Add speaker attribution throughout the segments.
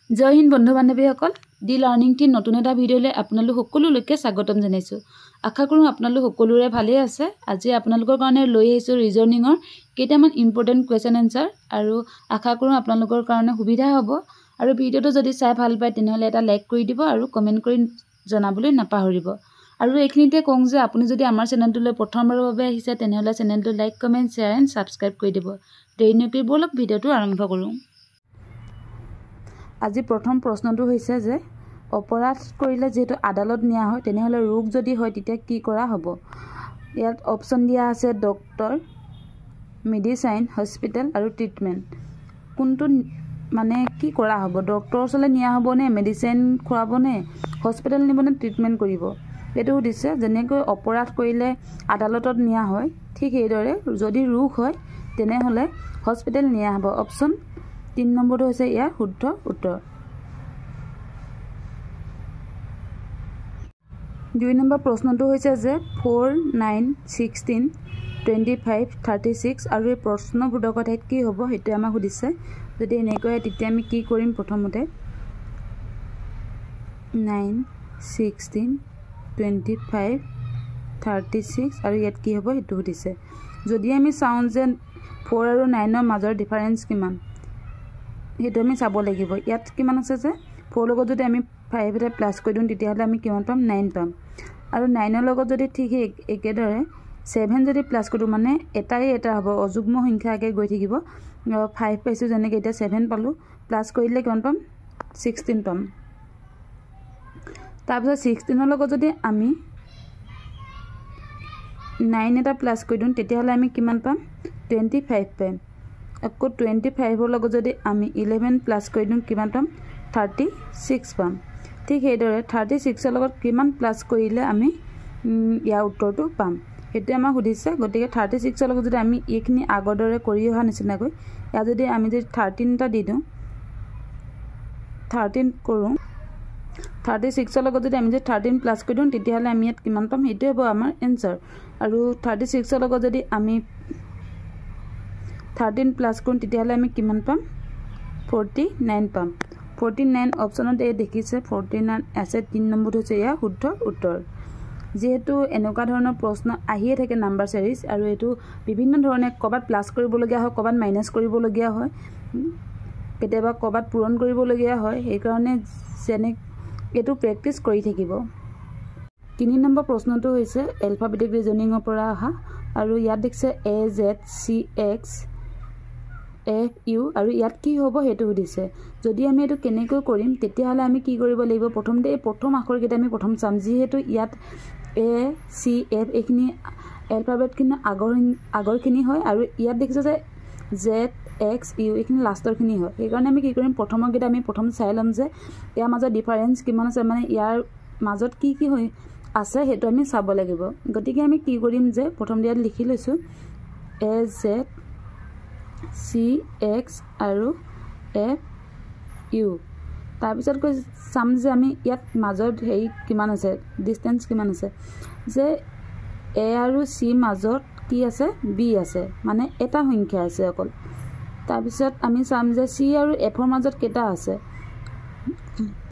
Speaker 1: জয় হিন্দ বন্ধু বান্ধৱীসকল দি learning team নতুন এটা ভিডিঅ'লৈ আপোনালোক সকলোলৈকে স্বাগতম জনাইছোঁ। আশা কৰোঁ আপোনালোক সকলোৰে ভালেই আছে। আজি আপোনালোকৰ কাৰণে লৈ আহিছোঁ ৰিজনিঙৰ কেইটামান ইম্পৰ্টেণ্ট কুৱেশ্যন এনচাৰ আৰু আশা কৰোঁ আপোনালোকৰ কাৰণে সুবিধা হ'ব। আৰু ভিডিঅ'টো যদি চাই ভাল পায় তেনেহ'লে এটা লাইক কৰি দিব আৰু কমেণ্ট কৰি জনাবলৈ নাপাহৰিব। আৰু এইখিনিতে কওঁ যে আপুনি যদি আমাৰ চেনেলটোলৈ প্ৰথমবাৰৰ বাবে আহিছে তেনেহ'লে চেনেলটো like comment share and subscribe কৰি দিব। দেৰি নকৰি বলক ভিডিঅ'টো আৰম্ভ কৰোঁ। আজি প্ৰথম প্ৰশ্নটো হৈছে যে অপৰাধ কৰিলে যেহেতু আদালত নিয়া হয় তেনেহ'লে ৰোগ যদি হয় তেতিয়া কি কৰা হ'ব। ইয়াত অপশ্যন দিয়া আছে ডক্টৰ, মেডিচাইন, হস্পিটেল আৰু ট্ৰিটমেণ্ট। কোনটো মানে কি কৰা হ'ব, ডক্টৰৰ ওচৰলৈ নিয়া হ'বনে, মেডিচাইন খুৱাবনে, হস্পিটেল নিবনে, ট্ৰিটমেণ্ট কৰিব, এইটো সুধিছে। যেনেকৈ অপৰাধ কৰিলে আদালতত নিয়া হয় ঠিক সেইদৰে যদি ৰোগ হয় তেনেহ'লে হস্পিটেল নিয়া হ'ব। অপশ্যন 3 নম্বৰটো হৈছে ইয়াৰ শুদ্ধ উত্তৰ। 2 নম্বৰ প্ৰশ্নটো হৈছে যে 4, 9, 16, 25, 36 আৰু এই প্ৰশ্নবোধকৰ ঠাইত কি হ'ব সেইটো আমাক সুধিছে। যদি এনেকৈ তেতিয়া আমি কি কৰিম, প্ৰথমতে 9, 16, 25, 36 আৰু ইয়াত কি হ'ব সেইটো সুধিছে। যদি আমি চাওঁ যে 4 আৰু 9ৰ মাজৰ ডিফাৰেঞ্চ কিমান সেইটো আমি চাব লাগিব। ইয়াত কিমান আছে যে 4 লগত যদি আমি 5 এটা প্লাছ কৰি দিওঁ তেতিয়াহ'লে আমি কিমান পাম, 9 পাম। আৰু 9ৰ লগত যদি ঠিক একেদৰে 7 যদি প্লাছ কৰোঁ মানে এটা হ'ব, অযুগ্ম সংখ্যাকৈ গৈ থাকিব। 5 পাইছোঁ যেনেকৈ এতিয়া 7 পালোঁ, প্লাছ কৰি দিলে কিমান পাম, 16 পাম। তাৰপিছত 16ৰ লগত যদি আমি 9 এটা প্লাছ কৰি দিওঁ তেতিয়াহ'লে আমি কিমান পাম, 25 পাম। আকৌ 25ৰ লগত যদি আমি 11 প্লাছ কৰি দিওঁ কিমান পাম, 36 পাম। ঠিক সেইদৰে 36ৰ লগত কিমান প্লাছ কৰিলে আমি ইয়াৰ উত্তৰটো পাম সেইটোৱে আমাক সুধিছে। গতিকে 36ৰ লগত যদি আমি এইখিনি আগৰ দৰে কৰি অহা নিচিনাকৈ ইয়াত যদি আমি 13 এটা দি দিওঁ, 13 কৰোঁ, 36ৰ লগত যদি আমি 13 প্লাছ কৰি দিওঁ তেতিয়াহ'লে আমি ইয়াত কিমান পাম, সেইটোৱে হ'ব আমাৰ এনচাৰ। আৰু 36ৰ লগত যদি আমি 13 প্লাছ কৰোঁ তেতিয়াহ'লে আমি কিমান পাম, 49 পাম। 49 অপশ্যনত এই দেখিছে 49 আছে, 3 নম্বৰটো হৈছে ইয়াৰ শুদ্ধ উত্তৰ। যিহেতু এনেকুৱা ধৰণৰ প্ৰশ্ন আহিয়ে থাকে নাম্বাৰ চিৰিজ, আৰু এইটো বিভিন্ন ধৰণে ক'ৰবাত প্লাছ কৰিবলগীয়া হয়, ক'ৰবাত মাইনাছ কৰিবলগীয়া হয়, কেতিয়াবা ক'ৰবাত পূৰণ কৰিবলগীয়া হয়। সেইকাৰণে এইটো প্ৰেক্টিছ কৰি থাকিব। 3 নম্বৰ প্ৰশ্নটো হৈছে এলফাবেটিক ৰিজনিঙৰ পৰা অহা, আৰু ইয়াত দেখিছে AZ, CX, FU আৰু ইয়াত কি হ'ব সেইটো সুধিছে। যদি আমি এইটো কেনেকৈ কৰিম তেতিয়াহ'লে আমি কি কৰিব লাগিব, প্ৰথমতে এই প্ৰথম আখৰকেইটা আমি প্ৰথম চাম। যিহেতু ইয়াত ACF এইখিনি এলফাবেটখিনি আগৰখিনি হয়, আৰু ইয়াত দেখিছে যে ZXU এইখিনি লাষ্টৰখিনি হয়। সেইকাৰণে আমি কি কৰিম, প্ৰথমৰকেইটা আমি প্ৰথম চাই ল'ম যে ইয়াৰ মাজত ডিফাৰেঞ্চ কিমান আছে, মানে ইয়াৰ মাজত কি কি হৈ আছে সেইটো আমি চাব লাগিব। গতিকে আমি কি কৰিম যে প্ৰথম ইয়াত লিখি লৈছোঁ AZ, CX আৰু FU। তাৰপিছত কৈ চাম যে আমি ইয়াত মাজত কিমান আছে, ডিষ্টেঞ্চ কিমান আছে, যে A আৰু C মাজত কি আছে, B আছে, মানে এটা সংখ্যা আছে অকল। তাৰপিছত আমি চাম যে C আৰু Fৰ মাজত কেইটা আছে,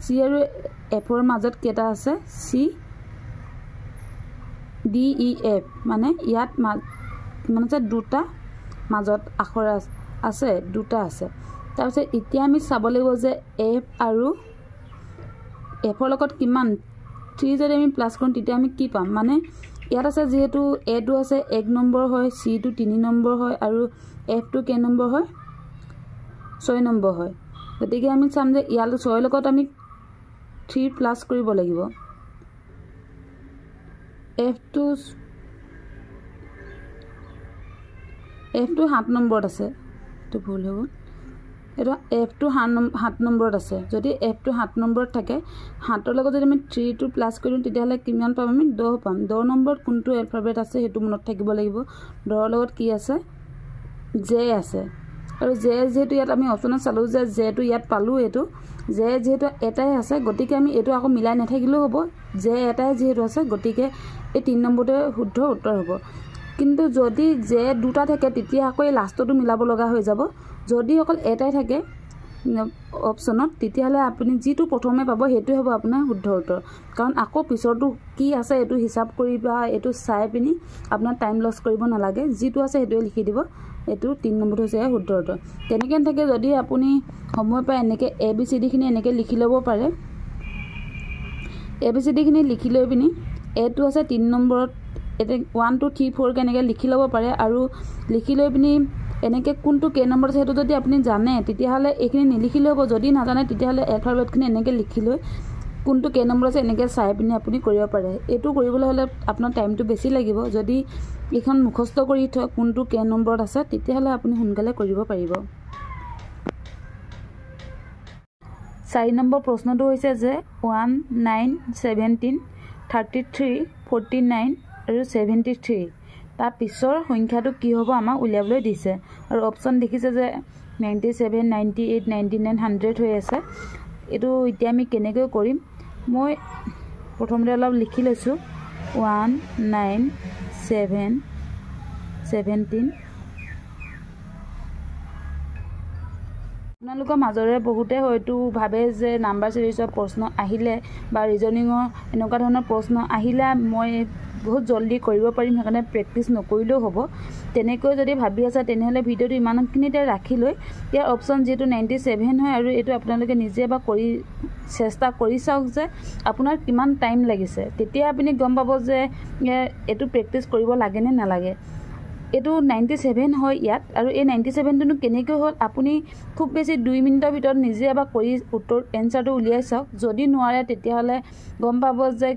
Speaker 1: C আৰু Fৰ মাজত কেইটা আছে, CDEF, মানে ইয়াত কিমান আছে, দুটা মাজত আখৰ আছে, দুটা আছে। তাৰপিছত এতিয়া আমি চাব লাগিব যে F আৰু Fৰ লগত কিমান, 3 যদি আমি প্লাছ কৰোঁ তেতিয়া আমি কি পাম, মানে ইয়াত আছে যিহেতু Aটো আছে 1 নম্বৰ হয়, Cটো 3 নম্বৰ হয়, আৰু Fটো কেই নম্বৰ হয়, 6 নম্বৰ হয়। গতিকে আমি চাম যে ইয়ালৈ 6 লগত আমি 3 প্লাছ কৰিব লাগিব। Fটো 7 নম্বৰত আছে, এইটো ভুল হ'ব, এইটো Fটো 7 নম্বৰত আছে। যদি Fটো 7 নম্বৰত থাকে, 7ৰ লগত যদি আমি 3টো প্লাছ কৰি দিওঁ তেতিয়াহ'লে কিমান পাম, আমি 10 পাম। 10 নম্বৰত কোনটো এলফাবেট আছে সেইটো মনত থাকিব লাগিব। 10ৰ লগত কি আছে, J আছে, আৰু J যিহেতু ইয়াত আমি অপশ্যনত চালোঁ যে Jটো ইয়াত পালোঁ, এইটো J যিহেতু এটাই আছে গতিকে আমি এইটো আকৌ মিলাই নাথাকিলেও হ'ব, J এটাই যিহেতু আছে গতিকে এই 3 নম্বৰটোৱে শুদ্ধ উত্তৰ হ'ব। কিন্তু যদি J দুটা থাকে তেতিয়া আকৌ এই লাষ্টটো মিলাব লগা হৈ যাব। যদি অকল এটাই থাকে অপশ্যনত তেতিয়াহ'লে আপুনি যিটো প্ৰথমে পাব সেইটোৱে হ'ব আপোনাৰ শুদ্ধ উত্তৰ কাৰণ আকৌ পিছৰটো কি আছে এইটো হিচাপ কৰি বা এইটো চাই পিনি আপোনাৰ টাইম লছ কৰিব নালাগে যিটো আছে সেইটোৱে লিখি দিব এইটো 3 নম্বৰটো হৈছে শুদ্ধ উত্তৰ তেনেকৈ থাকে যদি আপুনি সময় পায় এনেকৈ ABCD খিনি এনেকৈ লিখি ল'ব পাৰে ABCD খিনি লিখি লৈ পিনি এটো আছে 3 নম্বৰত এতে 1 2 3 4 কেনেকৈ লিখি ল'ব পাৰে আৰু লিখি লৈ পিনি এনেকৈ কোনটো কে নম্বৰ আছে সেইটো যদি আপুনি জানে তেতিয়াহ'লে এইখিনি নিলিখিলে হ'ব যদি নাজানে তেতিয়াহ'লে এলফাবেটখিনি এনেকৈ লিখি লৈ কোনটো কে নম্বৰ আছে এনেকৈ চাই পিনি আপুনি কৰিব পাৰে এইটো কৰিবলৈ হ'লে আপোনাৰ টাইমটো বেছি লাগিব যদি এখন মুখস্থ কৰি থয় কোনটো কে নম্বৰত আছে তেতিয়াহ'লে আপুনি সোনকালে কৰিব পাৰিব 4 নম্বৰ প্ৰশ্নটো হৈছে যে 1 9 17 33 49 আৰু 73 তাৰ পিছৰ সংখ্যাটো কি হ'ব আমাক উলিয়াবলৈ দিছে আৰু অপচন দেখিছে যে 97 98 99 100 হৈ আছে এটো এতিয়া আমি কেনেকৈ কৰিম মই প্ৰথমতে অলপ লিখি লৈছো 1 9 7 17 আপোনালোকৰ মাজৰে বহুতে হয়তো ভাবে যে নাম্বাৰ সিৰিজৰ প্ৰশ্ন আহিলে বা ৰিজনিংৰ এনেকুৱা ধৰণৰ প্ৰশ্ন আহিলে মই বহুত জলদি কৰিব পাৰিম সেইকাৰণে প্ৰেক্টিস নকৰিলেও হ'ব তেনেকৈ যদি ভাবি আছে তেনেহলে ভিডিওটো ইমানখিনিতে ৰাখি লৈ ইয়াৰ অপচন যেটো 97 হয় আৰু এটো আপোনালোকে নিজে বা কৰি চেষ্টা কৰি চাওক যে আপোনাৰ কিমান টাইম লাগিছে তেতিয়া আপুনি গম পাব যে এটো প্ৰেক্টিস কৰিব লাগে নে নালাগে এটো 97 হয় ইয়াত আৰু এই 97 টো কেনেকৈ হ'ল আপুনি খুব বেছি 2 মিনিটৰ ভিতৰত নিজে বা কৰি উত্তৰ এনসাৰটো উলিয়াই চাওক যদি নোৱাৰে তেতিয়াহলে গম পাব যে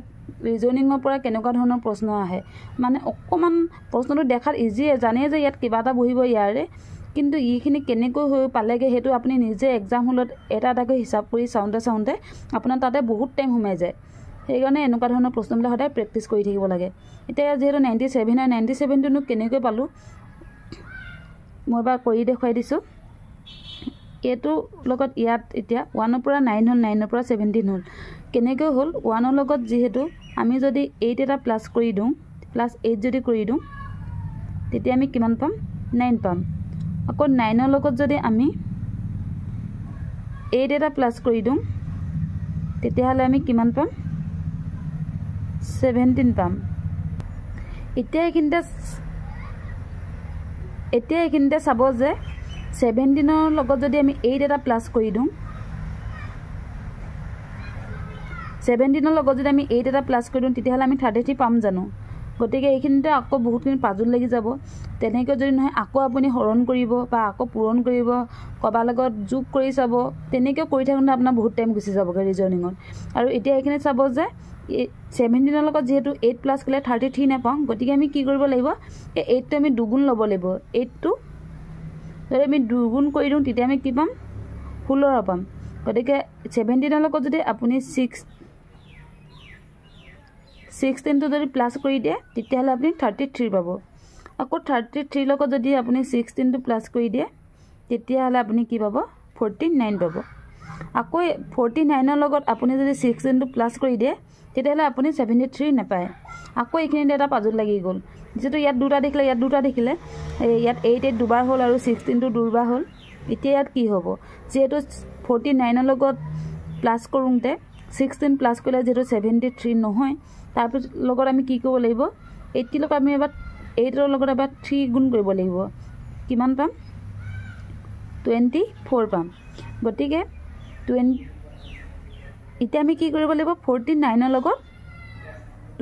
Speaker 1: ৰিজনিংৰ পৰা কেনেকুৱা ধৰণৰ প্ৰশ্ন আহে মানে অকমান প্ৰশ্নটো দেখাত ইজি জানে যে ইয়াত কিবা এটা বহিব ইয়াৰে কিন্তু ইখিনি কেনেকৈ হৈ পালেগে হেতু আপুনি নিজে এক্সাম হলত এটা এটাকৈ হিচাপ কৰি চাউন্তে আপোনাৰ তাতে বহুত টাইম সোমাই যায় সেইকাৰণে এনেকুৱা ধৰণৰ প্ৰশ্নবিলাক সদায় প্ৰেক্টিস কৰি থাকিব লাগে এতিয়া যেহেতু 97 আৰু 97 টো কেনেকৈ পালো মই বা কৰি দেখুৱাই দিছো এটো লগত ইয়াত এতিয়া 1 ৰ পৰা 9 হল 9 ৰ পৰা 17 হল কেনেকৈ হল 1 ৰ লগত যেহেতু আমি যদি 8 এটা প্লাস কৰি দিও প্লাস 8 যদি কৰি দিও তেতিয়া আমি কিমান পাম 9 পাম আকৌ 9 ৰ লগত যদি আমি 8 এটা প্লাস কৰি দিও তেতিয়া হলে আমি কিমান পাম 17 পাম এতিয়া এখিনতে চাব যে 17 ৰ লগত যদি আমি 8 এটা প্লাস কৰি দিও 17 ৰ লগত যদি আমি 8 এটা প্লাস কৰি দিও তেতিয়া হলে আমি 33 পাম জানো গতিকে এইখিনতে আকৌ বহুতখিনি পাজুল লাগি যাব তেনেকৈ যদি নহয় আকৌ আপুনি হৰণ কৰিব বা আকৌ পূৰণ কৰিব কবা লগত যোগ কৰি চাব তেনেকৈ কৰি থাকোঁতে আপোনাৰ বহুত টাইম গুচি যাবগে ৰিজনিংত আৰু এতিয়া এইখিনি চাব যে 17 ৰ লগত যেহেতু 8 প্লাস কৰিলে 33 না পাম গতিকে আমি কি কৰিব লাগিব এই 8 টো আমি দুগুণ লব লাগিব 8 টো যদি আমি দুগুণ কৰি দিও তেতিয়া আমি কি পাম 16 পাম গতিকে 17 ৰ লগত যদি আপুনি 16 টো যদি প্লাস কৰি দিয়ে তেতিয়া হলে আপুনি 33 পাব আকৌ 33 লগত যদি আপুনি 16 টো প্লাস কৰি দিয়ে তেতিয়া হলে আপুনি কি পাব 49 পাব আকৌ 49 ৰ লগত আপুনি যদি 16 টো প্লাস কৰি দিয়ে তেতিয়া হলে আপুনি 73 নাপায় আকৌ এইখিনিতে এটা পাজুল লাগি গল যেটো ইয়াত দুটা দেখিলে ইয়াত 8 দুবাৰ হল আৰু 16 টো দুবাৰ হল এতিয়া ইয়াত কি হ'ব যেটো 49 ৰ লগত প্লাস কৰোঁতে 16 প্লাস কৰিলে যেটো 73 নহয় তাৰ লগত আমি কি কৰিব লাগিব 80 লগত আমি এবাৰ 8 ৰ লগত এবাৰ 3 গুণ কৰিব লাগিব কিমান পাম 24 পাম গতিকে 20 এতিয়া আমি কি কৰিব লাগিব 49 ৰ লগত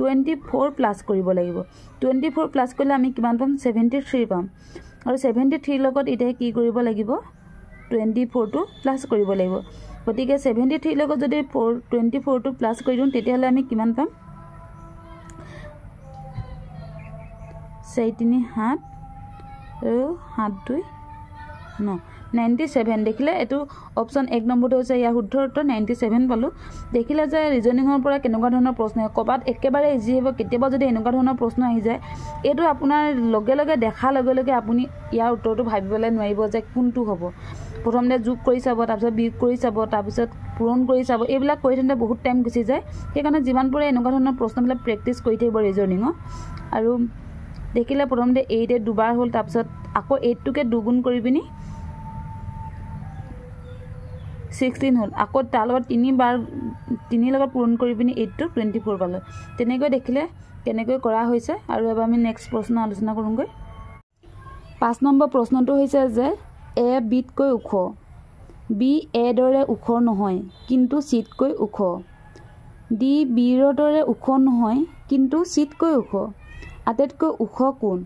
Speaker 1: 24 প্লাস কৰিব লাগিব 24 প্লাস কৰিলে আমি কিমান পাম 73 পাম আৰু 73 লগত এতিয়া কি কৰিব লাগিব 24 টো প্লাস কৰিব লাগিব গতিকে 73 লগত যদি 24 টো প্লাস কৰি দিও তেতিয়া হলে আমি কিমান পাম 4 3 7 আৰু 7 2 9 97 দেখিলে এটো অপচন 1 নম্বৰটো হৈছে ইয়া শুদ্ধ উত্তৰ 97 পালো দেখিলে যে ৰিজনিংৰ পৰা কেনেকুৱা ধৰণৰ প্ৰশ্ন কবাত একেবাৰে ইজি হ'ব কেতিয়াবা যদি এনেকুৱা ধৰণৰ প্ৰশ্ন আহি যায় এটো আপোনাৰ লগে লগে দেখা লগে লগে আপুনি ইয়াৰ উত্তৰটো ভাবিবলৈ নোৱাৰিব যে কোনটো হ'ব প্ৰথমতে যোগ কৰি চাব তাৰ পিছত বিয়োগ কৰি চাব তাৰ পিছত পূৰণ কৰি চাব এইবিলাক কৰি থতে বহুত টাইম গুচি যায় সেইকাৰণে যিমান পৰে এনেকুৱা ধৰণৰ প্ৰশ্নবিলাক প্ৰেক্টিস কৰি থাকিব ৰিজনিংৰ আৰু দেখিলে প্ৰথমতে 8 দুবাৰ হ'ল তাৰ পিছত আকৌ 8 টোকে দুগুণ কৰি পিনি 16 হল আকৌ তাৰ লগত 3 বাৰ 3 লগত পূৰণ কৰি পিনি 8 to 24 পালো তেনেকৈ দেখিলে কেনেকৈ কৰা হৈছে আৰু এবাৰ আমি নেক্সট প্ৰশ্ন আলোচনা কৰোঁগৈ 5 নম্বৰ প্ৰশ্নটো হৈছে যে এ বিতকৈ ওখ বি এ দৰে ওখ নহয় কিন্তু চিতকৈ ওখ ডি বিৰ দৰে ওখ নহয় কিন্তু চিতকৈ ওখ আটাইতকৈ ওখ কোন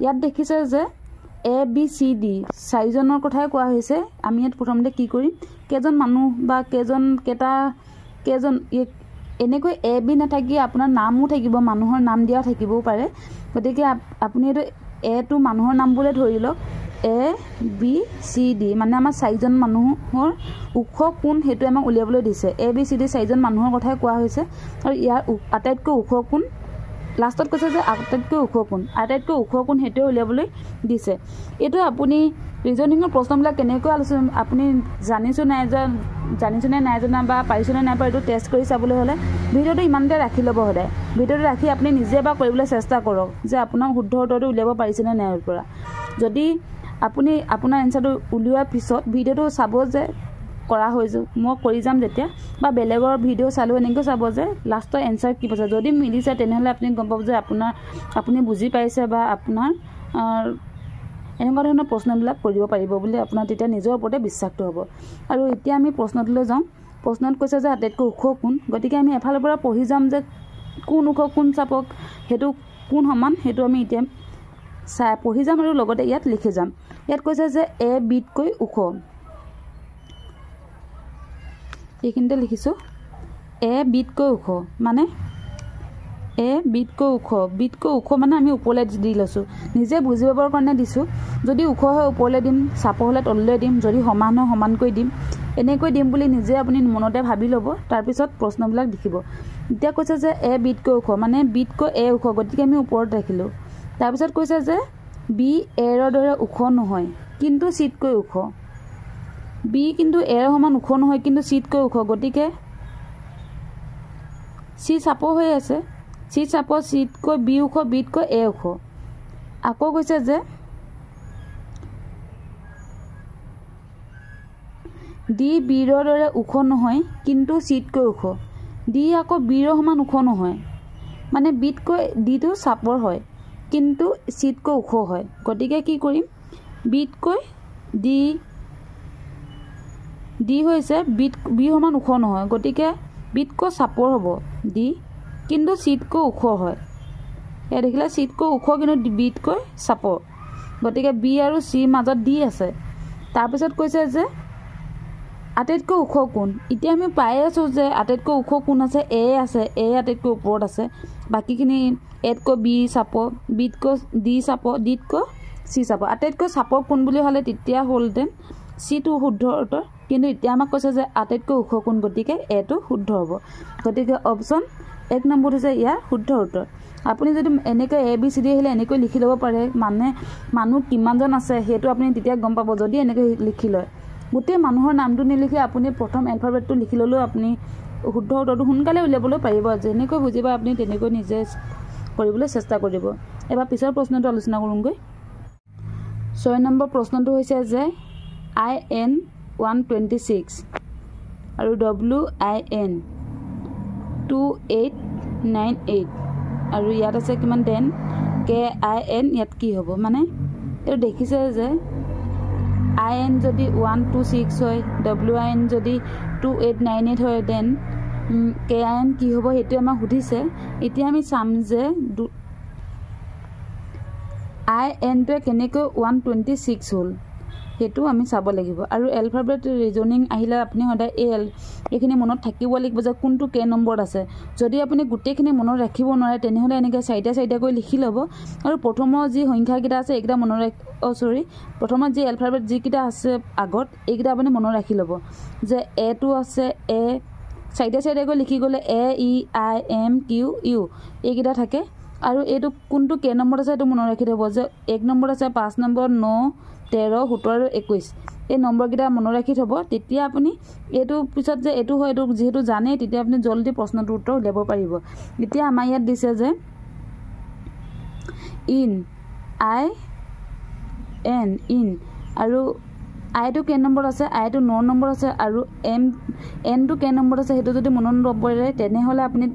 Speaker 1: ইয়াত দেখিছে যে এ বি চি ডি চাৰিজনৰ কথাই কোৱা হৈছে আমি ইয়াত প্ৰথমতে কি কৰিম কেজন মানুহ বা কেজন এনেকৈ এ বি নাথাকি আপোনাৰ নামো থাকিব মানুহৰ নাম দিয়া থাকিবও পাৰে গতিকে আপুনি এইটো এ টু মানুহৰ নাম বুলি ধৰি লওক এ বি চি ডি মানে আমাৰ চাৰিজন মানুহৰ ওখ কোন হেতু আমাক উলিয়াবলৈ দিছে এ বি চি ডি চাৰিজন মানুহৰ কথাই কোৱা হৈছে আৰু ইয়াৰ আটাইতকৈ ওখ কোন লাষ্টত কৈছে যে আটাইতকৈ ওখ কোন হেতু উলিয়াবলৈ দিছে এইটো আপুনি ৰিজনিঙৰ প্ৰশ্নবিলাক কেনেকৈ আলোচনা আপুনি জানিছো নাই জানা বা পাৰিছো নাই পৰা এইটো টেষ্ট কৰি চাবলৈ হ'লে ভিডিঅ'টো ইমানতে ৰাখি ল'ব সদায় ভিডিঅ'টো ৰাখি আপুনি নিজে বা কৰিবলৈ চেষ্টা কৰক যে আপোনাৰ শুদ্ধ উত্তৰটো উলিয়াব পাৰিছেনে নাই ইয়াৰ পৰা যদি আপুনি আপোনাৰ এনসাৰটো উলিওৱাৰ পিছত ভিডিঅ'টো চাব যে কৰা হৈছে মই কৰি যাম যেতিয়া বা বেলেগৰ ভিডিঅ' চালো এনেকৈ চাব যে লাষ্টৰ এনসাৰ কি পাইছে যদি মিলিছে তেনেহ'লে আপুনি গম পাব যে আপুনি বুজি পাইছে বা আপোনাৰ এনেকুৱা ধৰণৰ প্ৰশ্নবিলাক কৰিব পাৰিব বুলি আপোনাৰ তেতিয়া নিজৰ ওপৰতে বিশ্বাসটো হ'ব আৰু এতিয়া আমি প্ৰশ্নটোলৈ যাওঁ প্ৰশ্নত কৈছে যে আটাইতকৈ ওখ কোন গতিকে আমি এফালৰ পৰা পঢ়ি যাম যে কোন ওখ কোন চাপক হেতু কোন সমান হেতু আমি এতিয়া পঢ়ি যাম আৰু লগতে ইয়াত লিখি যাম ইয়াত কৈছে যে এ বিতকৈ ওখ এইখিনিতে লিখিছো এ বিতকৈ ওখ মানে এ বিতকৈ ওখ মানে আমি ওপৰলৈ দি লৈছো নিজে বুজি পাবৰ কাৰণে দিছো যদি ওখ হয় ওপৰলৈ দিম চাপ হলে তললৈ দিম যদি সমান হয় সমানকৈ দিম এনেকৈ দিম বুলি নিজে আপুনি মনতে ভাবি ল'ব তাৰ পিছত প্ৰশ্নবিলাক লিখিব এতিয়া কৈছে যে এ বিতকৈ ওখ মানে বিতকৈ এ ওখ গতিকে আমি ওপৰত ৰাখিলো তাৰ পিছত কৈছে যে বি এৰ দৰে ওখ নহয় কিন্তু চিতকৈ ওখ বি কিন্তু এৰ সমান ওখ নহয় কিন্তু চিতকৈ ওখ গতিকে চি চাপ হৈ আছে চি চাপ চিতকৈ বি ওখ বিতকৈ এ ওখ আকৌ কৈছে যে ডি বিৰ দৰে ওখ নহয় কিন্তু চিতকৈ ওখ ডি আকৌ বিৰ সমান ওখ নহয় মানে বিতকৈ ডিটো চাপৰ হয় কিন্তু চিতকৈ ওখ হয় গতিকে কি কৰিম বিতকৈ ডি হৈছে বি সমান ওখ নহয় গতিকে বিতকৈ চাপৰ হ'ব ডি কিন্তু চিতকৈ ওখ হয় এয়া দেখিলে চিতকৈ ওখ কিন্তু বিতকৈ চাপৰ গতিকে বি আৰু চিৰ মাজত ডি আছে তাৰপিছত কৈছে যে আটাইতকৈ ওখ কোন এতিয়া আমি পাই আছো যে আটাইতকৈ ওখ কোন আছে এ আটাইতকৈ ওপৰত আছে বাকীখিনি এতকৈ বি চাপ বিতকৈ ডি চাপ ডিতকৈ চি চাপ আটাইতকৈ চাপৰ কোন বুলি হ'লে তেতিয়া হ'লহেঁতেন চিটো শুদ্ধ উত্তৰ কিন্তু এতিয়া আমাক কৈছে যে আটাইতকৈ ওখ কোন গতিকে এটো শুদ্ধ হ'ব গতিকে অপশ্যন 1 নম্বৰ হৈছে ইয়াৰ শুদ্ধ উত্তৰ আপুনি যদি এনেকৈ এ বি চি ডি আহিলে এনেকৈ লিখি ল'ব পাৰে মানে মানুহ কিমানজন আছে সেইটো আপুনি তেতিয়া গম পাব যদি এনেকৈ লিখি লয় গোটেই মানুহৰ নামটো নিলিখি আপুনি প্ৰথম এলফাবেটটো লিখি ল'লেও আপুনি শুদ্ধ উত্তৰটো সোনকালে উলিয়াবলৈ পাৰিব যেনেকৈ বুজিব আপুনি তেনেকৈ নিজে কৰিবলৈ চেষ্টা কৰিব এবাৰ পিছৰ প্ৰশ্নটো আলোচনা কৰোঁগৈ 6 নম্বৰ প্ৰশ্নটো হৈছে যে IN 126 আৰু WIN 2898 আৰু ইয়াত আছে কিমান 10 KIN ইয়াত কি হ'ব মানে এইটো দেখিছে যে IN যদি 126 হয় WIN যদি 2898 হয় দেন KIN কি হ'ব সেইটো আমাক সুধিছে এতিয়া আমি চাম যে IN টোৱে কেনেকৈ 126 হ'ল সেইটো আমি চাব লাগিব আৰু এলফাবেট ৰিজনিং আহিলে আপুনি সদায় এইখিনি মনত থাকিব লাগিব যে কোনটো কে নম্বৰত আছে যদি আপুনি গোটেইখিনি মনত ৰাখিব নোৱাৰে তেনেহ'লে এনেকৈ চাৰিটা লিখি ল'ব আৰু প্ৰথমৰ যি সংখ্যাকেইটা আছে এইকেইটা মনত প্ৰথমত যি এলফাবেট যিকেইটা আছে আগত এইকেইটা আপুনি মনত ৰাখি ল'ব যে এ টো আছে এ চাৰিটা লিখি গ'লে AEIMQU এইকেইটা থাকে আৰু এইটো কোনটো কে নম্বৰত আছে এইটো মনত ৰাখি থ'ব যে 1 নম্বৰত আছে 5 নম্বৰ 9 13 17 আৰু 21 এই নম্বৰকেইটা মনত ৰাখি থ'ব তেতিয়া আপুনি এইটো পিছত যে এইটো হয় এইটো যিহেতু জানে তেতিয়া আপুনি জলদি প্ৰশ্নটোৰ উত্তৰ উলিয়াব পাৰিব এতিয়া আমাৰ ইয়াত দিছে যে IN আৰু আই টু কে নম্বৰ আছে, আই টু 9 নম্বৰ আছে আৰু এন টু কে নম্বৰ আছে, সেইটো যদি মনত নপৰে তেনেহ'লে আপুনি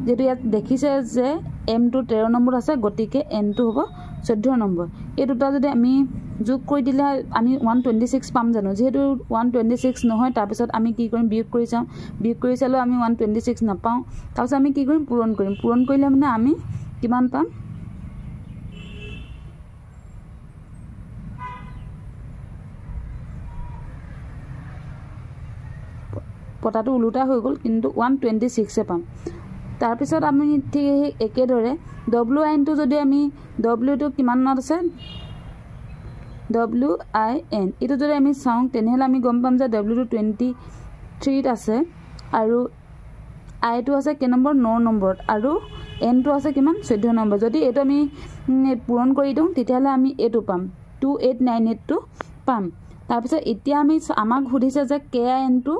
Speaker 1: যেহেতু ইয়াত দেখিছে যে এম টু 13 নম্বৰ আছে, গতিকে এন টু হ'ব 14 নম্বৰ। এই দুটা যদি আমি যোগ কৰি দিলে আমি 126 পাম জানো? যিহেতু 126 নহয়, তাৰপিছত আমি কি কৰিম, বিয়োগ কৰি চাওঁ। বিয়োগ কৰি চালেও আমি 126 নাপাওঁ। তাৰপিছত আমি কি কৰিম, পূৰণ কৰিম। পূৰণ কৰিলে মানে আমি কিমান পাম, পটাটো ওলোটা হৈ গ'ল, কিন্তু 126 পাম। তাৰপিছত আমি ঠিক একেদৰে WIN-টো যদি আমি W-টো কিমানত আছে, WIN এইটো যদি আমি চাওঁ তেনেহ'লে আমি গম পাম যে W-টো 23 আছে আৰু I-টো আছে কে নম্বৰ, 9 নম্বৰত, আৰু N-টো আছে কিমান, 14 নম্বৰ। যদি এইটো আমি পূৰণ কৰি দিওঁ তেতিয়াহ'লে আমি এইটো পাম, 2898টো পাম। তাৰপিছত এতিয়া আমাক সুধিছে যে KIN-টো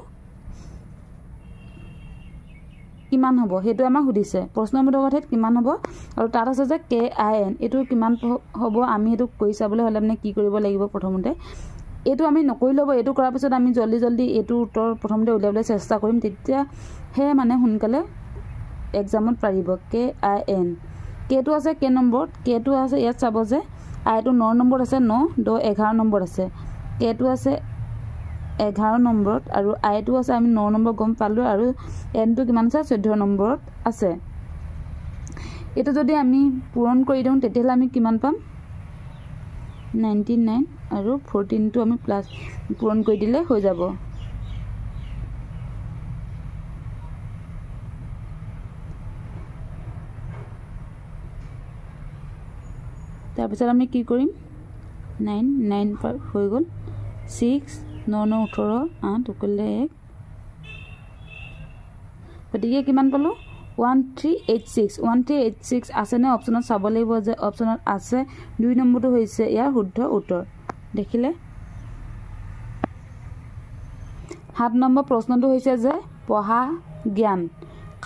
Speaker 1: কিমান হ'ব, সেইটো আমাক সুধিছে প্ৰশ্নবোধক ঠাইত কিমান হ'ব, আৰু তাত আছে যে KIN এইটো কিমান হ'ব। আমি এইটো কৰি চাবলৈ হ'লে মানে কি কৰিব লাগিব, প্ৰথমতে এইটো আমি নকৰিলে হ'ব। এইটো কৰাৰ পিছত আমি জল্দি এইটো উত্তৰ প্ৰথমতে উলিয়াবলৈ চেষ্টা কৰিম, তেতিয়াহে মানে সোনকালে এক্সামত পাৰিব। KIN কেটো আছে কে নম্বৰত, কেটো আছে ইয়াত চাব যে আইটো 9 নম্বৰত আছে, 9 10 11 নম্বৰত আছে, কেটো আছে 11 নম্বৰত, আৰু আইটো আছে আমি 9 নম্বৰ গম পালোঁ, আৰু এনটো কিমান আছে, 14 নম্বৰত আছে। এইটো যদি আমি পূৰণ কৰি দিওঁ তেতিয়াহ'লে আমি কিমান পাম, 99 আৰু 14টো আমি প্লাছ পূৰণ কৰি দিলে হৈ যাব। তাৰপিছত আমি কি কৰিম, 9 হৈ গ'ল, 6 9 9 18 8 উকলিলে 1, গতিকে কিমান পালোঁ, 1386 আছেনে অপশ্যনত চাব লাগিব যে অপশ্যনত আছে। 2 নম্বৰটো হৈছে ইয়াৰ শুদ্ধ উত্তৰ। দেখিলে 7 নম্বৰ প্ৰশ্নটো হৈছে যে পঢ়া জ্ঞান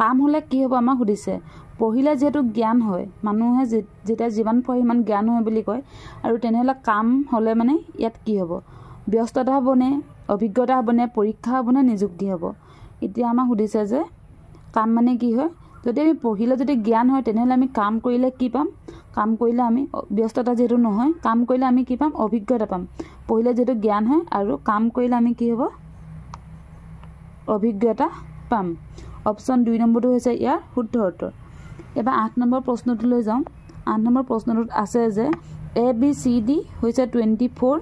Speaker 1: কাম হ'লে কি হ'ব আমাক সুধিছে। পঢ়িলে যিহেতু জ্ঞান হয়, মানুহে যেতিয়া যিমান পঢ়ে সিমান জ্ঞান হয় বুলি কয়, আৰু তেনেহ'লে কাম হ'লে মানে ইয়াত কি হ'ব, ব্যস্ততা হ'বনে, অভিজ্ঞতা হ'বনে, পৰীক্ষা হ'বনে, নিযুক্তি হ'ব। এতিয়া আমাক সুধিছে যে কাম মানে কি হয়। যদি আমি পঢ়িলে যদি জ্ঞান হয় তেনেহ'লে আমি কাম কৰিলে কি পাম, কাম কৰিলে আমি ব্যস্ততা যিহেতু নহয়, কাম কৰিলে আমি কি পাম, অভিজ্ঞতা পাম। পঢ়িলে যিহেতু জ্ঞান হয় আৰু কাম কৰিলে আমি কি হ'ব, অভিজ্ঞতা পাম। অপশ্যন 2 নম্বৰটো হৈছে ইয়াৰ শুদ্ধ উত্তৰ। এবাৰ 8 নম্বৰ প্ৰশ্নটো লৈ যাওঁ। 8 নম্বৰ প্ৰশ্নটোত আছে যে ABCD হৈছে 24,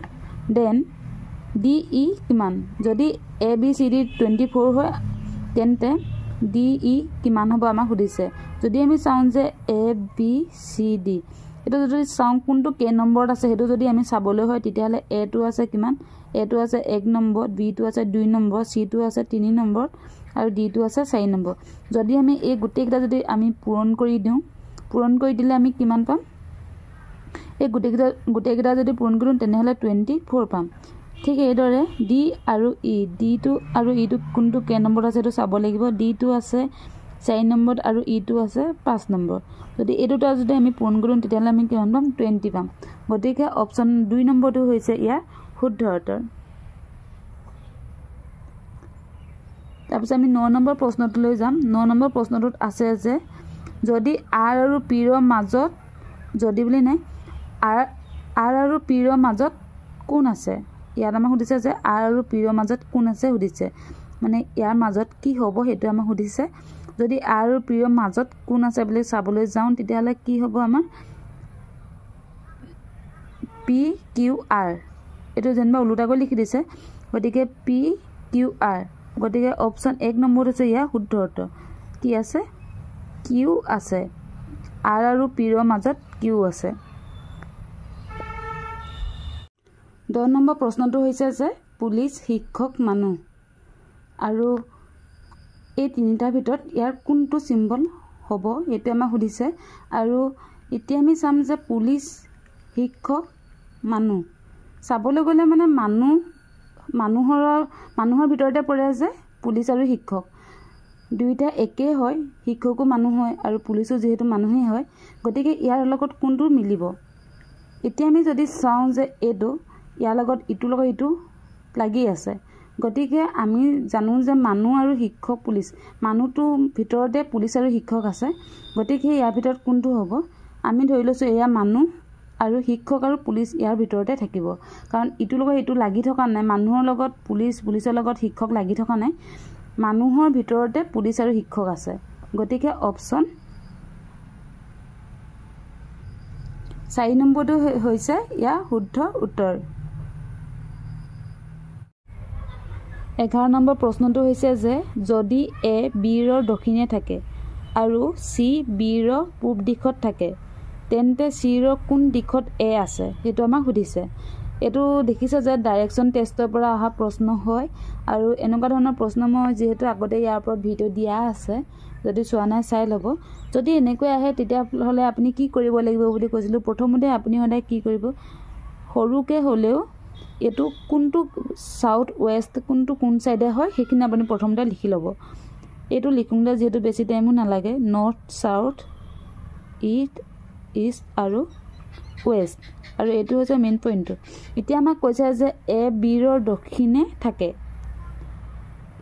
Speaker 1: দেন DE কিমান। যদি ABCD 24 হয় তেন্তে DE কিমান হ'ব আমাক সুধিছে। যদি আমি চাওঁ যে ABCD এইটো যদি চাওঁ কোনটো কে নম্বৰত আছে সেইটো যদি আমি চাবলৈ হয় তেতিয়াহ'লে এটো আছে কিমান, এটো আছে 1 নম্বৰ, বিটো আছে 2 নম্বৰ, চিটো আছে 3 নম্বৰ, আৰু ডিটো আছে 4 নম্বৰ। যদি আমি এই গোটেইকেইটা যদি আমি পূৰণ কৰি দিওঁ, পূৰণ কৰি দিলে আমি কিমান পাম, এই গোটেইকেইটা যদি পূৰণ কৰি দিওঁ তেনেহ'লে 24 পাম। ঠিক এইদৰে ডি আৰু ই, ডিটো আৰু ইটো কোনটো কে নম্বৰত আছে সেইটো চাব লাগিব। ডিটো আছে 4 নম্বৰত আৰু ইটো আছে 5 নম্বৰ। যদি এই দুটা যদি আমি পূৰণ কৰোঁ তেতিয়াহ'লে আমি কিমান পাম, 20 পাম। গতিকে অপশ্যন 2 নম্বৰটো হৈছে ইয়াৰ শুদ্ধ উত্তৰ। তাৰপিছত আমি 9 নম্বৰ প্ৰশ্নটোলৈ যাম। 9 নম্বৰ প্ৰশ্নটোত আছে যে যদি আৰ আৰু পিৰ মাজত, যদি বুলি নাই, আৰ আৰু পিৰ মাজত কোন আছে। ইয়াত আমাক সুধিছে যে আৰ আৰু পিৰ মাজত কোন আছে সুধিছে, মানে ইয়াৰ মাজত কি হ'ব সেইটো আমাক সুধিছে। যদি আৰ আৰু পিৰ মাজত কোন আছে বুলি চাবলৈ যাওঁ তেতিয়াহ'লে কি হ'ব আমাৰ PQR, এইটো যেনিবা ওলোটাকৈ লিখি দিছে, গতিকে PQR। গতিকে অপশ্যন 1 নম্বৰ হৈছে ইয়াৰ শুদ্ধ উত্তৰ। কি আছে, কিউ আছে, আৰ আৰু পিৰ মাজত কিউ আছে। 10 নম্বৰ প্ৰশ্নটো হৈছে যে পুলিচ, শিক্ষক, মানুহ, আৰু এই তিনিটাৰ ভিতৰত ইয়াৰ কোনটো চিম্বল হ'ব এইটো আমাক সুধিছে। আৰু এতিয়া আমি চাম যে পুলিচ, শিক্ষক, মানুহ চাবলৈ গ'লে মানে মানুহৰ ভিতৰতে পৰে যে পুলিচ আৰু শিক্ষক, দুইটা একেই হয়, শিক্ষকো মানুহ হয় আৰু পুলিচো যিহেতু মানুহেই হয়, গতিকে ইয়াৰ লগত কোনটো মিলিব। এতিয়া আমি যদি চাওঁ যে এইটো ইয়াৰ লগত ইটোৰ লগত ইটো লাগি আছে গতিকে আমি জানো যে মানুহ আৰু শিক্ষক পুলিচ মানুহটো ভিতৰতে পুলিচ আৰু শিক্ষক আছে গতিকে ইয়াৰ ভিতৰত কোনটো হ'ব আমি ধৰি লৈছো এয়া মানুহ আৰু শিক্ষক আৰু পুলিচ ইয়াৰ ভিতৰতে থাকিব কাৰণ ইটো লগত ইটো লাগি থকা নাই মানুহৰ লগত পুলিচৰ লগত শিক্ষক লাগি থকা নাই মানুহৰ ভিতৰতে পুলিচ আৰু শিক্ষক আছে গতিকে অপচন 4 নম্বৰটো হৈছে ইয়া শুদ্ধ উত্তৰ 11 নম্বৰ প্ৰশ্নটো হৈছে যে যদি এ বিৰ দক্ষিণে থাকে আৰু সি বিৰ পূব দিশত থাকে তেন্তে সিৰ কোন দিশত এ আছে সেইটো আমাক সুধিছে এটো দেখিছে যে ডাইৰেকশন টেষ্টৰ পৰা অহা প্ৰশ্ন হয় আৰু এনেকুৱা ধৰণৰ প্ৰশ্ন মই যেহেতু আগতে ইয়াৰ ওপৰত ভিডিও দিয়া আছে যদি চোৱা নাই চাই ল'ব যদি এনেকৈ আহে তেতিয়া হলে আপুনি কি কৰিব লাগিব বুলি কৈছিলো প্ৰথমতে আপুনি সদায় কি কৰিব সৰুকে হলেও এটো কোনটো সাউথ ওয়েস্ট কোনটো কোন সাইডে হয় হেকিনা আপুনি প্ৰথমতে লিখি ল'ব এটো লিখুংদা যেহেতু বেছি টাইমো নালাগে নৰ্থ সাউথ ইষ্ট আৰু ওয়েস্ট আৰু এটো হৈছে মেইন পইণ্ট এতিয়া আমাক কৈছে যে এ বিৰ দক্ষিণে থাকে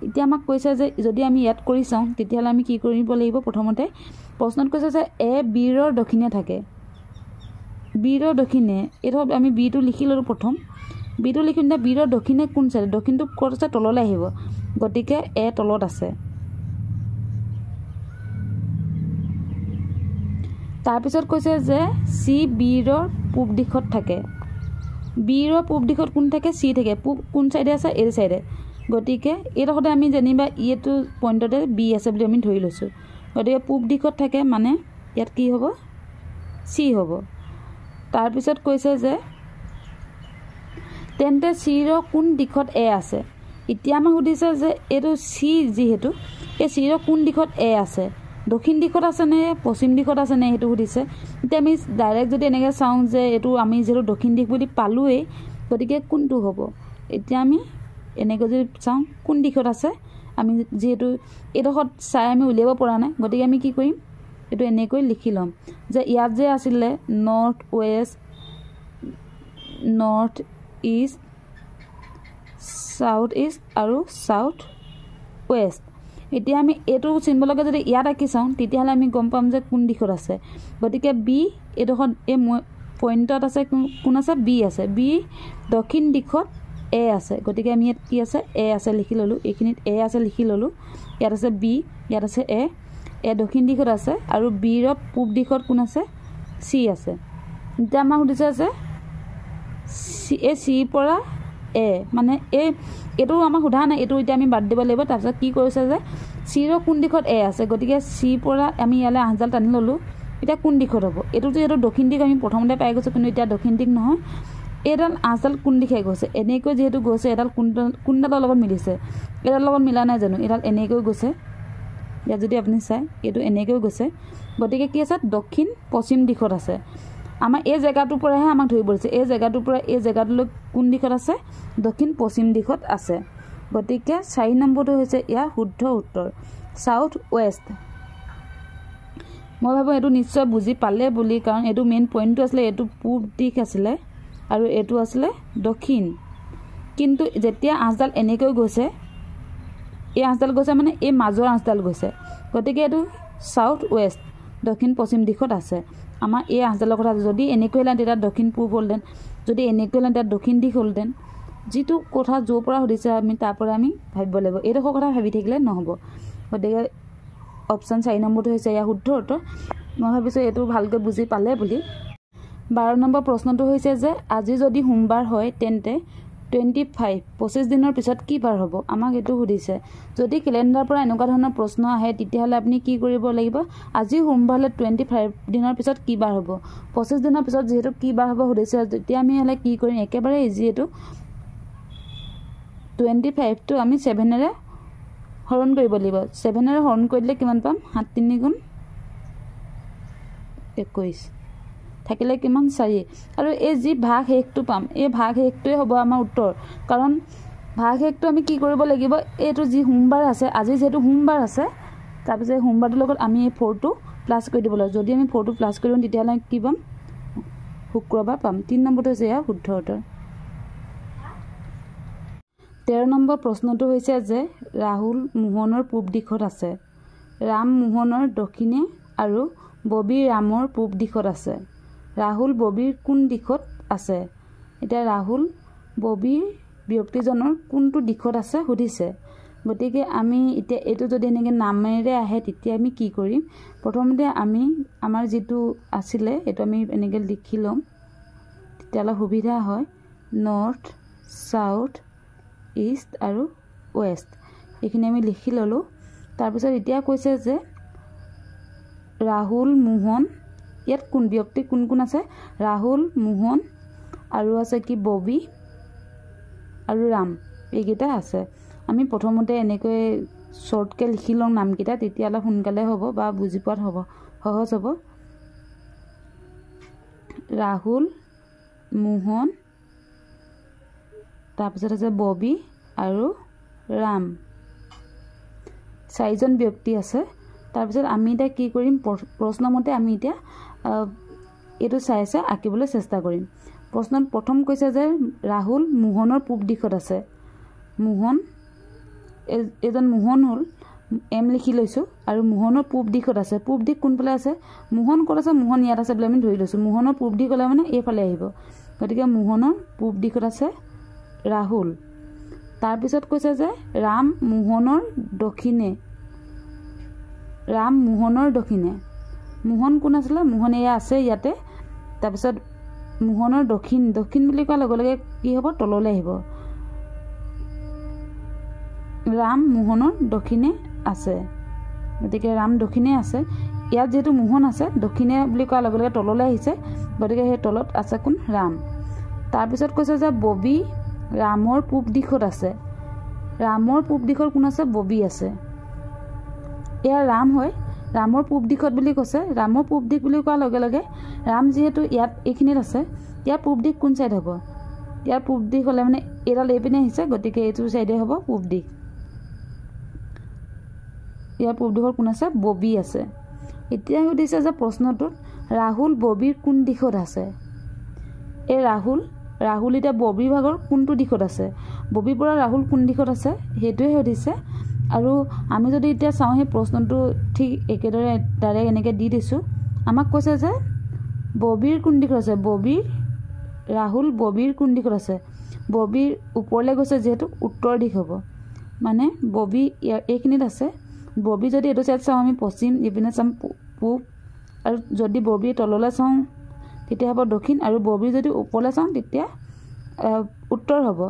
Speaker 1: এতিয়া আমাক কৈছে যে যদি আমি ইয়াত কৰি চাওঁ তেতিয়াহলে আমি কি কৰিব লাগিব প্ৰথমতে প্ৰশ্নত কৈছে যে এ বিৰ দক্ষিণে থাকে বিৰ দক্ষিণে এটো আমি বি টো লিখি ললো প্ৰথম বি টো লিখিলে বিৰ দক্ষিণে কোন সাইড দক্ষিণটো ক'ত আছে তললৈ আহিব গতিকে এ তলত আছে তাৰ পিছত কৈছে যে সি বিৰ পূব দিশত থাকে বিৰ পূব দিশত কোন থাকে সি থাকে পূব কোন সাইডে আছে এই সাইডে গতিকে এইডখতে আমি জানিবা ইটো পইণ্টতে বি আছে বুলি আমি ধৰি লৈছো গতিকে পূব দিশত থাকে মানে ইয়াত কি হ'ব সি হ'ব তাৰ পিছত কৈছে যে তেন্তে সিৰ কোন দিশত এ আছে এতিয়া আমাক সুধিছে যে এটো সি যেহেতু এই সিৰ কোন দিশত এ আছে দক্ষিণ দিশত আছে নে পশ্চিম দিশত আছে নে হেতু সুধিছে এতিয়া আমি ডাইৰেক্ট যদি এনেকৈ চাওঁ যে এটো আমি যেটো দক্ষিণ দিশ বুলি পালোৱে গতিকে কোনটো হ'ব এতিয়া আমি এনেকৈ যদি চাওঁ কোন দিশত আছে আমি যেটো এডখত চাই আমি উলিয়াব পৰা নাই গতিকে আমি কি কৰিম এটো এনেকৈ লিখি লম যে ইয়াত যে আছিল north West north east south east আৰু সাউথ ওয়েস্ট এতিয়া আমি এটো সিম্বলকে যদি ইয়াত আঁকি চাওঁ তেতিয়াহলে আমি গম পাম যে কোন দিশত আছে গতিকে বি এডখত এই পইণ্টত আছে কোন আছে বি আছে বি দক্ষিণ দিশত এ আছে গতিকে আমি ইয়াত কি আছে এ আছে লিখি ললো এইখিনিত এ আছে লিখি ললো ইয়াত আছে বি ইয়াত আছে এ দক্ষিণ দিশত আছে আৰু বিৰ পূব দিশত কোন আছে সি আছে এতিয়া আমাক সুধিছে যে সি পৰা এ মানে এটো আমাক সোধা নাই এটো এতিয়া আমি বাদ দিব লাগিব তাৰপিছত কি কৰিছে যে সিৰ কোন দিশত এ আছে গতিকে সি পৰা আমি ইয়ালে আহজাল টানি ললো এটা কোন দিশত হ'ব এটো যেটো দক্ষিণ দিশ আমি প্ৰথমতে পাই গৈছো কিন্তু এতিয়া দক্ষিণ দিশ নহয় এডাল আহজাল কোন দিশে গৈছে এনেকৈ যেহেতু গৈছে এডাল কোনডালৰ লগত মিলিছে এডাল লগত মিলা নাই জানো এডাল এনেকৈ গৈছে ইয়াত যদি আপুনি চাই এটো এনেকৈ গৈছে গতিকে কি আছে দক্ষিণ পশ্চিম দিশত আছে আমাৰ এই জায়গাটোৰ পৰাহে আমাক ধৰি পৰিছে এই জায়গাটোৰ পৰা এই জায়গাটোলৈ কোন দিশত আছে দক্ষিণ পশ্চিম দিশত আছে গতিকে 4 নম্বৰটো হৈছে ইয়াৰ শুদ্ধ উত্তৰ সাউথ ওয়েস্ট মই ভাবো এটো নিশ্চয় বুজি পালে বুলি কাৰণ এটো মেইন পইণ্টটো আছিল এটো পূব দিশ আছিল আৰু এটো আছিল দক্ষিণ কিন্তু যেতিয়া আঁচডাল এনেকৈ গৈছে এই আঁচডাল গৈছে মানে এই মাজৰ আঁচডাল গৈছে গতিকে এটো সাউথ ওয়েস্ট দক্ষিণ পশ্চিম দিশত আছে আমাৰ এই আঁচডালৰ কথা যদি এনেকৈ হলে তেতিয়া দক্ষিণ পূব হলদেন যদি এনেকৈ হলে তেতিয়া দক্ষিণ দিশ হলদেন যেটো কথা যৰ পৰা সুধিছে আমি তাৰ পৰা আমি ভাবিব লাগিব এইডোখৰ কথা ভাবি থাকিলে নহব গতিকে অপচন 4 নম্বৰটো হৈছে ইয়া শুদ্ধ উত্তৰ মই ভাবিছো এটো ভালকৈ বুজি পালে বুলি 12 নম্বৰ প্ৰশ্নটো হৈছে যে আজি যদি সোমবাৰ হয় তেন্তে 25 দিনৰ পিছত কি বাৰ হ'ব আমাক এটো সুধিছে যদি ক্যালেন্ডাৰ পৰা এনেকুৱা ধৰণৰ প্ৰশ্ন আহে তেতিয়াহলে আপুনি কি কৰিব লাগিব আজি সোমবাৰলে 25 দিনৰ পিছত কি বাৰ হ'ব 25 দিনৰ পিছত যেহেতু কি বাৰ হ'ব সুধিছে তেতিয়া আমি হলে কি কৰিম একেবাৰে ইজি এটো 25 টো আমি 7 এৰে হৰণ কৰিব লাগিব 7 এৰে হৰণ কৰিলে কিমান পাম 7 3 গুণ 21 থাকিলে কিমান 4 আৰু এই যি ভাগ হেকটো পাম এই ভাগ হেকটোৱে হ'ব আমাৰ উত্তৰ কাৰণ ভাগ হেকটো আমি কি কৰিব লাগিব এটো যি সোমবাৰ আছে আজি যেটো সোমবাৰ আছে তাৰ পিছত সোমবাৰটোৰ লগত আমি এই 4 টো প্লাস কৰি দিব লাগিব যদি আমি 4 টো প্লাস কৰিম তেতিয়াহলে কি পাম শুক্ৰবাৰ পাম 3 নম্বৰটো হৈছে শুদ্ধ উত্তৰ 13 নম্বৰ প্ৰশ্নটো হৈছে যে ৰাহুল মোহনৰ পূব দিশত আছে, ৰাম মোহনৰ দক্ষিণে আৰু ববি ৰামৰ পূব দিশত আছে। ৰাহুল ববিৰ কোন দিশত আছে? এতিয়া ৰাহুল ববিৰ ব্যক্তিজনৰ কোনটো দিশত আছে সুধিছে। গতিকে আমি এতিয়া এইটো যদি এনেকৈ নামেৰে আহে তেতিয়া আমি কি কৰিম? প্ৰথমতে আমি আমাৰ যিটো আছিলে এইটো আমি এনেকৈ লিখি ল'ম, তেতিয়াহ'লে সুবিধা হয়। নৰ্থ, চাউথ, ইষ্ট আৰু ৱেষ্ট এইখিনি আমি লিখি ল'লোঁ। তাৰপিছত এতিয়া কৈছে যে ৰাহুল মোহন, ইয়াত কোন ব্যক্তি কোন কোন আছে? ৰাহুল মোহন আৰু আছে কি ববি আৰু ৰাম, এইকেইটা আছে। আমি প্ৰথমতে এনেকৈ শ্বৰ্টকৈ লিখি লওঁ নামকেইটা, তেতিয়াহ'লে সোনকালে হ'ব বা বুজি পোৱাত হ'ব, সহজ হ'ব। ৰাহুল মোহন, তাৰপিছত আছে ববি আৰু ৰাম, 4জন ব্যক্তি আছে। তাৰপিছত আমি এতিয়া কি কৰিম? প্ৰশ্নমতে আমি এতিয়া এইটো চাই আঁকিবলৈ চেষ্টা কৰিম। প্ৰশ্নত প্ৰথম কৈছে যে ৰাহুল মোহনৰ পূব দিশত আছে। মোহন, এজন মোহন হ'ল, এম লিখি লৈছোঁ, আৰু মোহনৰ পূব দিশত আছে। পূব দিশ কোনফালে আছে? মোহন ক'ত আছে? মোহন ইয়াত আছে বুলি আমি ধৰি লৈছোঁ। মোহনৰ পূব দিশ হ'লে মানে এইফালে আহিব, গতিকে মোহনৰ পূব দিশত আছে ৰাহুল। তাৰপিছত কৈছে যে ৰাম মোহনৰ দক্ষিণে, ৰাম মোহনৰ দক্ষিণে। মোহন কোন আছিলে? মোহন এয়া আছে ইয়াতে। তাৰপিছত মোহনৰ দক্ষিণ, দক্ষিণ বুলি কোৱাৰ লগে লগে কি হ'ব? তললৈ আহিব। ৰাম মোহনৰ দক্ষিণে আছে, গতিকে ৰাম দক্ষিণে আছে। ইয়াত যিহেতু মোহন আছে, দক্ষিণে বুলি কোৱাৰ লগে লগে তললৈ আহিছে, গতিকে সেই তলত আছে কোন? ৰাম। তাৰপিছত কৈছে যে ববি ৰামৰ পূব দিশত আছে। ৰামৰ পূব দিশত কোন আছে? ববি আছে। এয়া ৰাম হয়, ৰামৰ পূব দিশত বুলি কৈছে। ৰামৰ পূব দিশ বুলি কোৱাৰ লগে লগে ৰাম যিহেতু ইয়াত এইখিনিত আছে, ইয়াৰ পূব দিশ কোন চাইড হ'ব? ইয়াৰ পূব দিশ হ'লে মানে এইডাল এইপিনে আহিছে, গতিকে এইটো চাইডে হ'ব পূব দিশ। ইয়াৰ পূব দিশত কোন আছে? ববি আছে। এতিয়া সুধিছে যে প্ৰশ্নটোত ৰাহুল ববিৰ কোন দিশত আছে? এই ৰাহুল এতিয়া ববিৰ ভাগৰ কোনটো দিশত আছে? ববিৰ পৰা ৰাহুল কোন দিশত আছে সেইটোৱে সুধিছে। আৰু আমি যদি এতিয়া চাওঁ সেই প্ৰশ্নটো ঠিক একেদৰে ডাইৰেক্ট এনেকৈ দি দিছোঁ। আমাক কৈছে যে ববিৰ কোন দিশত আছে? ৰাহুল ববিৰ কোন দিশত আছে? ববিৰ ওপৰলৈ গৈছে যিহেতু উত্তৰ দিশ হ'ব, মানে ববি এইখিনিত আছে। ববি যদি এইটো চাইড চাওঁ আমি পশ্চিম, ইপিনে চাম পূব, আৰু যদি ববিৰ তললৈ চাওঁ তেতিয়া হ'ব দক্ষিণ, আৰু ববিৰ যদি ওপৰলৈ চাওঁ তেতিয়া উত্তৰ হ'ব।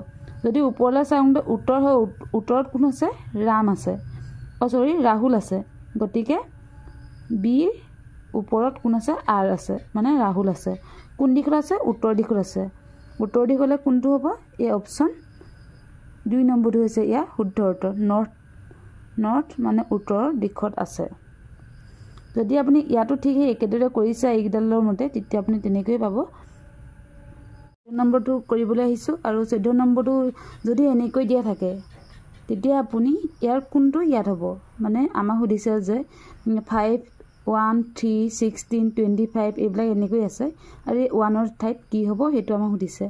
Speaker 1: যদি ওপৰলৈ চাওঁতে উত্তৰ হয়, উত্তৰত কোন আছে? ৰাম আছে, ৰাহুল আছে। গতিকে বিৰ ওপৰত কোন আছে? আৰ আছে, মানে ৰাহুল আছে। কোন দিশত আছে? উত্তৰ দিশত আছে। উত্তৰ দিশ হ'লে কোনটো হ'ব? এই অপশ্যন 2 নম্বৰটো হৈছে ইয়াৰ শুদ্ধ উত্তৰ। নৰ্থ মানে উত্তৰৰ দিশত আছে। যদি আপুনি ইয়াতো ঠিক সেই একেদৰে কৰিছে এইকেইডালৰ মতে, তেতিয়া আপুনি তেনেকৈয়ে পাব। 14 নম্বৰটো কৰিবলৈ আহিছোঁ, আৰু 14 নম্বৰটো যদি এনেকৈ দিয়া থাকে তেতিয়া আপুনি ইয়াৰ কোনটো ইয়াত হ'ব? মানে আমাক সুধিছে যে 5, 1, 3, 16, 25 এইবিলাক এনেকৈ আছে, আৰু এই 1ৰ ঠাইত কি হ'ব সেইটো আমাক সুধিছে।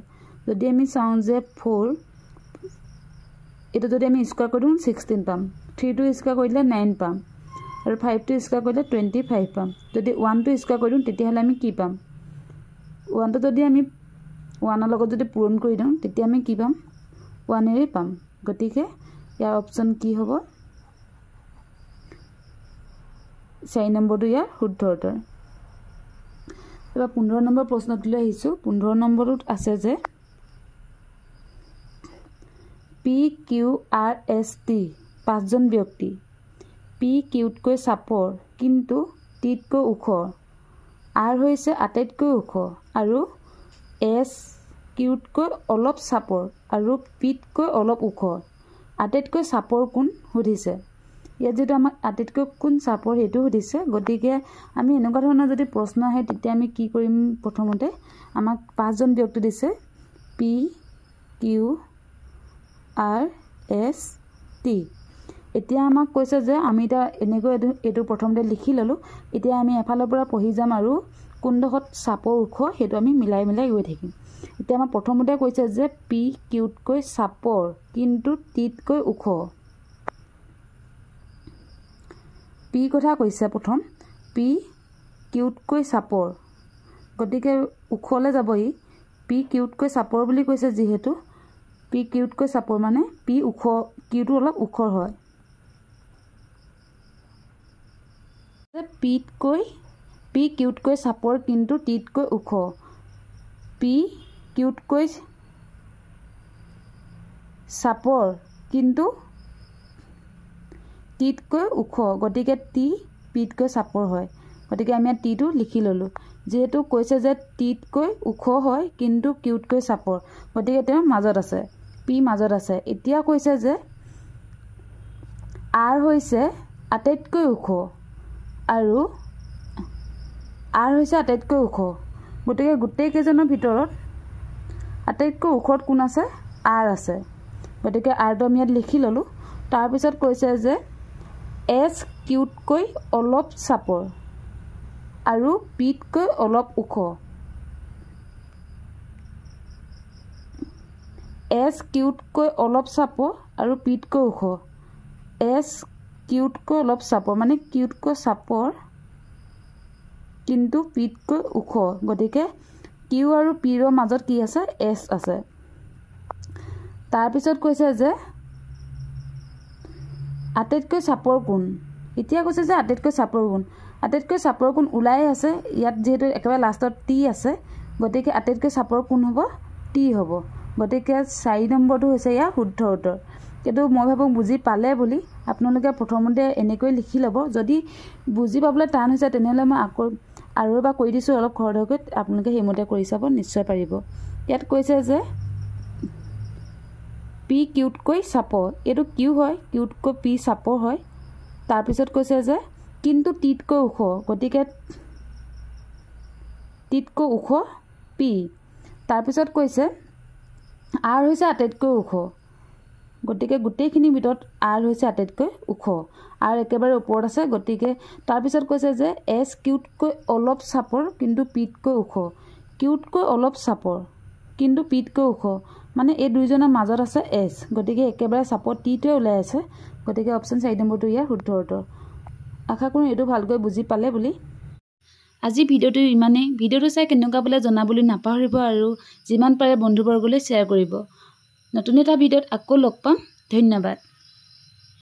Speaker 1: যদি আমি চাওঁ যে 4, এইটো যদি আমি স্কুৱাৰ কৰি দিওঁ 16 পাম, 3টো স্কুৱাৰ কৰিলে 9 পাম, আৰু 5টো স্কুৱাৰ কৰিলে 25 পাম। যদি 1টো স্কুৱাৰ কৰি দিওঁ তেতিয়াহ'লে আমি কি পাম? 1টো যদি আমি 1ৰ লগত যদি পূৰণ কৰি দিওঁ তেতিয়া আমি কি পাম? 1এৰে পাম। গতিকে ইয়াৰ অপশ্যন কি হ'ব? 4 নম্বৰটো ইয়াৰ শুদ্ধ উত্তৰ। এবাৰ 15 নম্বৰ প্ৰশ্নটোলৈ আহিছোঁ। 15 নম্বৰটোত আছে যে PQRST 5জন ব্যক্তি। পি কিউতকৈ চাপৰ কিন্তু টিতকৈ ওখ, আৰ হৈছে আটাইতকৈ ওখ, আৰু এছ কিউতকৈ অলপ চাপৰ আৰু পিতকৈ অলপ ওখ। আটাইতকৈ চাপৰ কোন সুধিছে। ইয়াত যিটো আমাক আটাইতকৈ কোন চাপৰ সেইটো সুধিছে। গতিকে আমি এনেকুৱা ধৰণৰ যদি প্ৰশ্ন আহে তেতিয়া আমি কি কৰিম? প্ৰথমতে আমাক 5জন ব্যক্তি দিছে, PQRST। এতিয়া আমাক কৈছে যে আমি এতিয়া এনেকৈ এইটো প্ৰথমতে লিখি ল'লোঁ। এতিয়া আমি এফালৰ পৰা পঢ়ি যাম আৰু কোনডোখৰত চাপৰ ওখ সেইটো আমি মিলাই গৈ থাকিম। এতিয়া আমাৰ প্ৰথমতে কৈছে যে পি কিউতকৈ চাপৰ কিন্তু টিতকৈ ওখ। পি কথা কৈছে প্ৰথম পি কিউতকৈ চাপৰ, গতিকে ওখলৈ যাব ই। পি কিউতকৈ চাপৰ বুলি কৈছে যিহেতু পি কিউতকৈ চাপৰ মানে পি ওখ, কিউটো অলপ ওখ হয়। পি কিউতকৈ চাপৰ কিন্তু টিতকৈ ওখ। পি কিউতকৈ চাপৰ কিন্তু টিতকৈ ওখ, গতিকে টি পিতকৈ চাপৰ হয়। গতিকে আমি ইয়াত টিটো লিখি ল'লোঁ। যিহেতু কৈছে যে টিতকৈ ওখ হয় কিন্তু কিউতকৈ চাপৰ, গতিকে তেওঁ মাজত আছে, পি মাজত আছে। এতিয়া কৈছে যে আৰ হৈছে আটাইতকৈ ওখ আৰু আৰ হৈছে আটাইতকৈ ওখ, গতিকে গোটেইকেইজনৰ ভিতৰত আটাইতকৈ ওখত কোন আছে? আৰ আছে। গতিকে আৰটো আমি ইয়াত লিখি ল'লোঁ। তাৰপিছত কৈছে যে এছ কিউতকৈ অলপ চাপৰ আৰু পিতকৈ অলপ ওখ। এছ কিউতকৈ অলপ চাপৰ আৰু পিতকৈ ওখ। এছ কিউতকৈ অলপ চাপৰ মানে কিউতকৈ চাপৰ কিন্তু পিতকৈ ওখ, গতিকে কিউ আৰু পিৰ মাজত কি আছে? এছ আছে। তাৰপিছত কৈছে যে আটাইতকৈ চাপৰ কোন? এতিয়া কৈছে যে আটাইতকৈ চাপৰ কোন? আটাইতকৈ চাপৰ কোন ওলাই আছে ইয়াত, যিহেতু একেবাৰে লাষ্টত টি আছে, গতিকে আটাইতকৈ চাপৰ কোন হ'ব? টি হ'ব। গতিকে 4 নম্বৰটো হৈছে ইয়াৰ শুদ্ধ উত্তৰ। কিন্তু মই ভাবোঁ বুজি পালে বুলি আপোনালোকে প্ৰথমতে এনেকৈ লিখি ল'ব। যদি বুজি পাবলৈ টান হৈছে তেনেহ'লে মই আকৌ আৰু এবাৰ কৈ দিছোঁ অলপ খৰধৰকৈ, আপোনালোকে সেইমতে কৰি চাব, নিশ্চয় পাৰিব। ইয়াত কৈছে যে পি কিউতকৈ চাপৰ, এইটো কিউ হয়, কিউতকৈ পি চাপৰ হয়। তাৰপিছত কৈছে যে কিন্তু টিতকৈ ওখ, গতিকে টিতকৈ ওখ পি। তাৰপিছত কৈছে আৰ হৈছে আটাইতকৈ ওখ, গতিকে গোটেইখিনিৰ ভিতৰত আৰ হৈছে আটাইতকৈ ওখ, আৰ একেবাৰে ওপৰত আছে। গতিকে তাৰপিছত কৈছে যে এছ কিউতকৈ অলপ চাপৰ কিন্তু পিতকৈ ওখ। কিউতকৈ অলপ চাপৰ কিন্তু পিতকৈ ওখ, মানে এই দুইজনৰ মাজত আছে এছ, গতিকে একেবাৰে চাপৰ টিটোৱে ওলাই আছে। গতিকে অপশ্যন 4 নম্বৰটো ইয়াৰ শুদ্ধ উত্তৰ। আশা কৰোঁ এইটো ভালকৈ বুজি পালে বুলি। আজি ভিডিঅ'টো ইমানেই। ভিডিঅ'টো চাই কেনেকুৱা পালে জনাবলৈ নাপাহৰিব আৰু যিমান পাৰে বন্ধুবৰ্গলৈ শ্বেয়াৰ কৰিব। নতুন এটা ভিডিঅ'ত আকৌ লগ পাম। ধন্যবাদ।